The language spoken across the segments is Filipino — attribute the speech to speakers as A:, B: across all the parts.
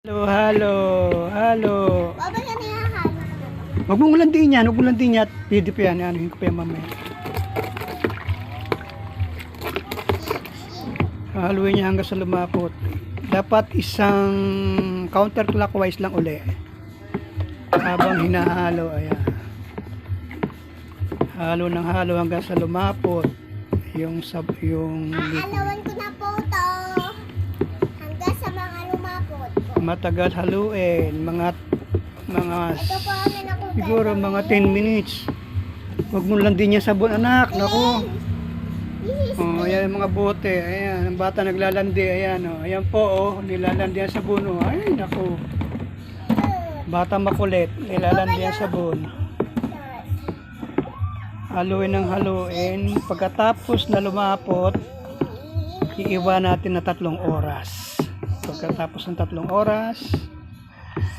A: Halo, halo, halo.
B: Baba yan ihahalo naman.
A: Huwag mong ulandiin yan, huwag mong ulandiin yan. Pwede pa yan, anuhin ko pa yan mamaya. Haluin niya hanggang sa lumapot. Dapat isang counterclockwise lang uli. Habang hinahalo, ayan. Halo ng halo hanggang sa lumapot. Yung
B: Aalawan ko na po to. Hanggang sa mga lumapot po.
A: matagal haluin. Mga
B: Ito po amin ako
A: siguro mga 10 minutes. Huwag mo landin niya sabon, anak. Naku. Oh, ayan ang mga bote. Ayan, ang bata naglalandi. Ayan, oh. Ayan po, oh. Nilalandi ang sabon, oh. Ay, naku. Bata makulit. Nilalandi ang sabon. Haluin ng haluin. Pagkatapos na lumapot, iiwan natin na 3 oras. Pagkatapos ng 3 oras,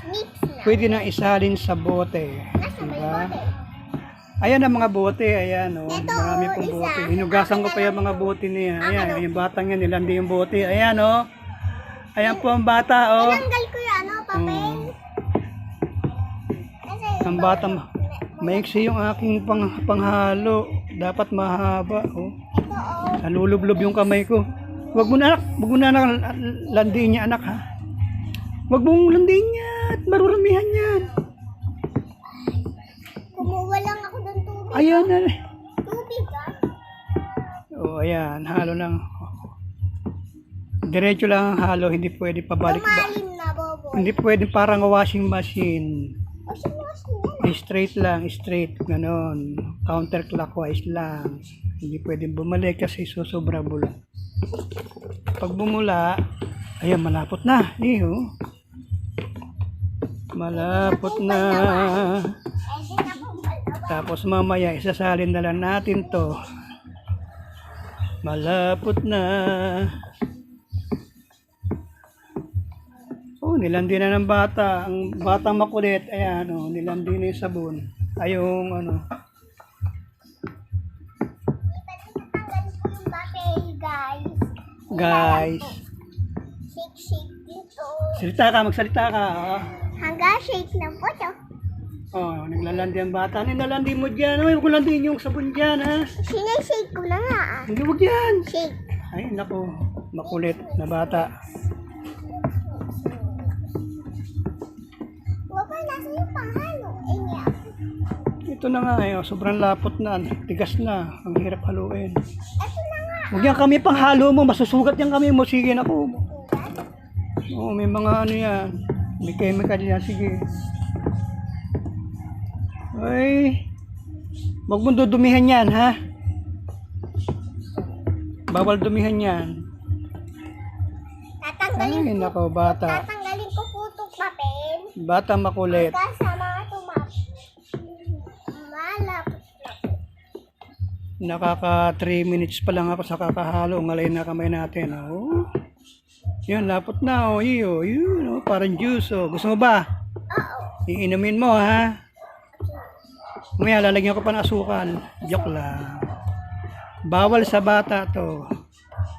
B: Mix na.
A: pwede na isalin sa bote.
B: Nasa may
A: Diba?
B: bote.
A: Ayan ang mga bote, ayan, oh.
B: Ito,
A: Marami pong
B: isa.
A: bote. Hinugasan ko pa yung mga bote niya. Ayan, yung batang yan, nilandi yung bote. Ayan, oh. Ayan po ang bata, oh.
B: Tinanggal ko yung papel. Kasi
A: Ang bata, maiksi yung aking panghalo. Dapat mahaba, oh.
B: ito oh.
A: Nalulublob yung kamay ko. Wag mo na, landiin niya, anak, ha. Wag mong landiin yan. Maruramihan yan.
B: Kumuha lang ako ng tubig.
A: Ayan, na.
B: Tubig
A: Oh, ayan, halo lang. Diretso lang ang halo, hindi pwede pabalik ba.
B: Lumalim na, Bobo.
A: Hindi pwede parang washing machine.
B: Washing machine yan.
A: Straight lang, straight, ganon. Counterclockwise lang. Hindi pwedeng bumalik kasi susobra bula. Pag bumula, ayan, malapot na. Iyo. Malapot na.
B: Hindi na po malawa.
A: Tapos mamaya, isasalin na lang natin to. Malapot na. Oh, nilandi na ng bata. Ang batang makulit, ayan, oh, nilandi na yung sabon. Ay, yung ano.
B: Tanggal ko yung papel, guys.
A: Guys,
B: Shake, shake dito.
A: magsalita ka. Oh,
B: Hanggang shake na po to.
A: oh, naglalandi ang bata. Nilalandi mo dyan. Huwag ko landiin yung sabon dyan, ha.
B: Sinashake ko na nga ah.
A: Hindi, huwag yan.
B: Shake.
A: Ay, naku, makulit na bata.
B: Baba, nasa yung panghalo. Eh, niya.
A: Ito na nga, eh, oh, sobrang lapot na. Tigas na. Ang hirap haluin.
B: Ito na nga.
A: Huwag yan kami pang halo mo. Masusugat yan kami mo. Sige, naku. Oo, may mga ano yan. May chemical yan. Sige. Ay. Huwag mo dudumihan yan, ha? Bawal dumihan yan.
B: Tatanggalin
A: Ay,
B: ko.
A: nako, bata.
B: Tatanggalin ko po itong papel.
A: Bata makulit.
B: Hanggang sa mga tumap. Malapot na po.
A: Nakaka 3 minutes pa lang ako sa kakahalo. Ngalay na kamay natin. Oh. Yan, lapot na. Oh, iyo. Yun, oh, parang juice. Oh. Gusto mo ba?
B: Oo.
A: Iinumin mo, ha? Mamaya, lalagyan ko pa ng asukal. Joke lang. Bawal sa bata to.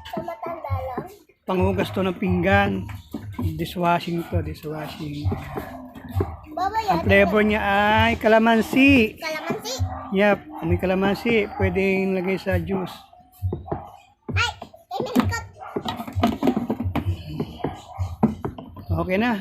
B: Sa matanda lang.
A: Panghugas to ng pinggan. Dishwashing to, dishwashing.
B: Baba
A: Ang
B: yan.
A: flavor niya ay kalamansi.
B: Kalamansi.
A: Yep, may kalamansi. Pwedeng lagay sa juice.
B: Ay, kay Melikot.
A: Okay na.